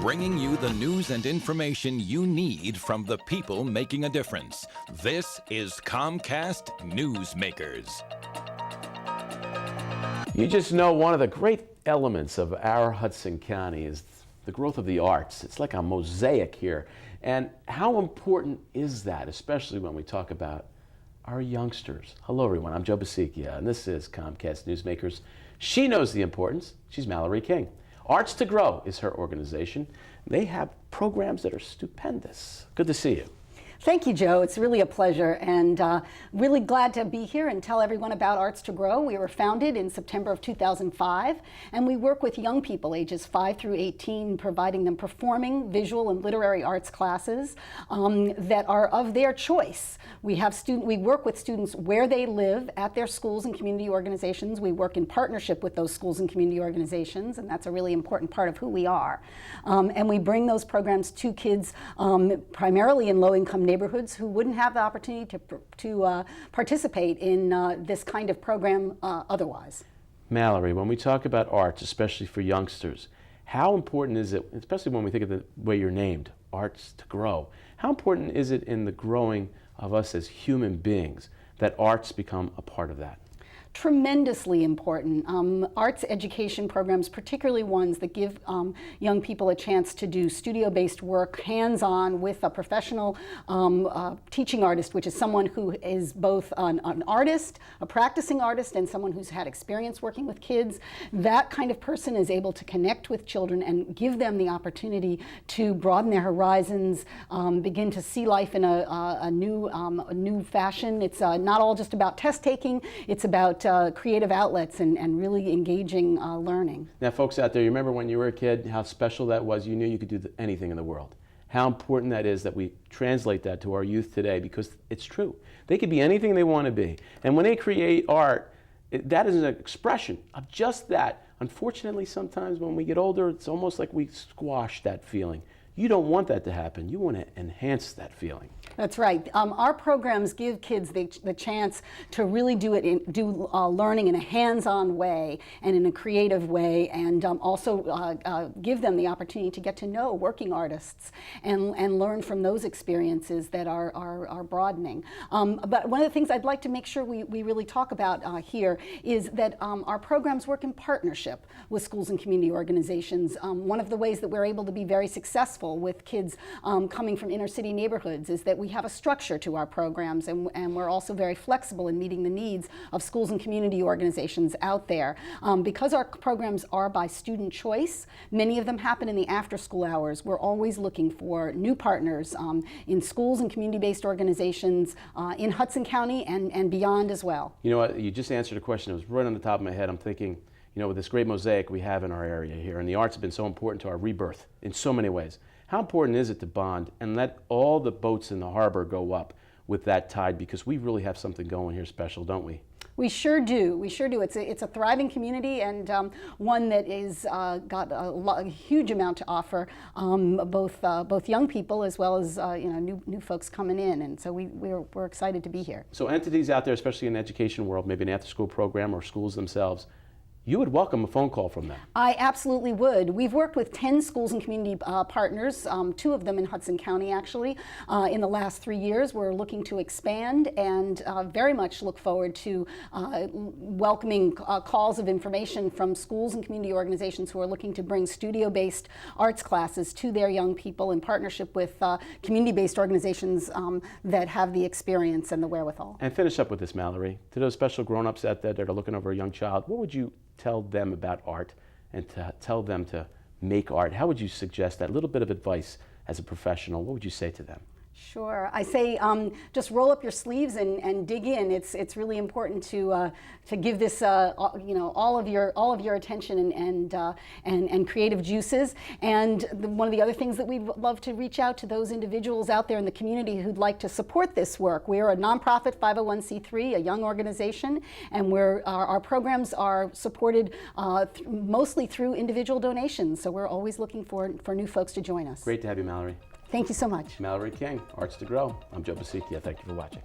bringing you the news and information you need from the people making a difference. This is Comcast Newsmakers. You just know one of the great elements of our Hudson County is the growth of the arts. It's like a mosaic here. And how important is that, especially when we talk about our youngsters? Hello, everyone. I'm Joe Basikia, and this is Comcast Newsmakers. She knows the importance. She's Mallory King. Arts to Grow is her organization. They have programs that are stupendous. Good to see you. Thank you, Joe. It's really a pleasure, and really glad to be here and tell everyone about Arts to Grow. We were founded in September of 2005, and we work with young people ages 5 through 18, providing them performing, visual, and literary arts classes that are of their choice. We work with students where they live, at their schools and community organizations. We work in partnership with those schools and community organizations, and that's a really important part of who we are. And we bring those programs to kids primarily in low-income neighborhoods who wouldn't have the opportunity to participate in this kind of program otherwise. Mallory, when we talk about arts, especially for youngsters, how important is it, especially when we think of the way you're named, Arts to Grow, how important is it in the growing of us as human beings that arts become a part of that? Tremendously important. Arts education programs, particularly ones that give young people a chance to do studio-based work, hands-on with a professional teaching artist, which is someone who is both an artist, a practicing artist, and someone who's had experience working with kids. That kind of person is able to connect with children and give them the opportunity to broaden their horizons, begin to see life in a new fashion. It's not all just about test taking, it's about creative outlets and really engaging learning. Now, folks out there, you remember when you were a kid how special that was? You knew you could do anything in the world. How important that is that we translate that to our youth today, because it's true. They could be anything they want to be. And when they create art, that is an expression of just that. Unfortunately, sometimes when we get older, it's almost like we squash that feeling. You don't want that to happen. You want to enhance that feeling. That's right. Our programs give kids the chance to really do learning in a hands-on way and in a creative way, and also give them the opportunity to get to know working artists and learn from those experiences that are broadening. But one of the things I'd like to make sure we really talk about here is that our programs work in partnership with schools and community organizations. One of the ways that we're able to be very successful with kids coming from inner city neighborhoods is that we have a structure to our programs, and we're also very flexible in meeting the needs of schools and community organizations out there. Because our programs are by student choice, many of them happen in the after-school hours. We're always looking for new partners in schools and community-based organizations in Hudson County and beyond as well. You know what, you just answered a question that was right on the top of my head. I'm thinking, you know, with this great mosaic we have in our area here, and the arts have been so important to our rebirth in so many ways. How important is it to bond and let all the boats in the harbor go up with that tide? Because we really have something going here special, don't we? We sure do. We sure do. It's a thriving community, and one that is got a huge amount to offer, both young people as well as new folks coming in. And so we're excited to be here. So entities out there, especially in the education world, maybe an after-school program or schools themselves, you would welcome a phone call from them. I absolutely would. We've worked with 10 schools and community partners, 2 of them in Hudson County actually, in the last 3 years. We're looking to expand and very much look forward to welcoming calls of information from schools and community organizations who are looking to bring studio-based arts classes to their young people in partnership with community-based organizations that have the experience and the wherewithal. And finish up with this, Mallory. To those special grown-ups out there that are looking over a young child, what would you tell them about art and to tell them to make art? How would you suggest that? A little bit of advice as a professional, what would you say to them? Sure. I say just roll up your sleeves and dig in. It's really important to give this all of your attention and creative juices. And one of the other things that we'd love to reach out to those individuals out there in the community who'd like to support this work. We're a nonprofit 501c3, a young organization, and our programs are supported mostly through individual donations. So we're always looking for new folks to join us. Great to have you, Mallory. Thank you so much. Mallory King, Arts to Grow. I'm Joe Basikia. Thank you for watching.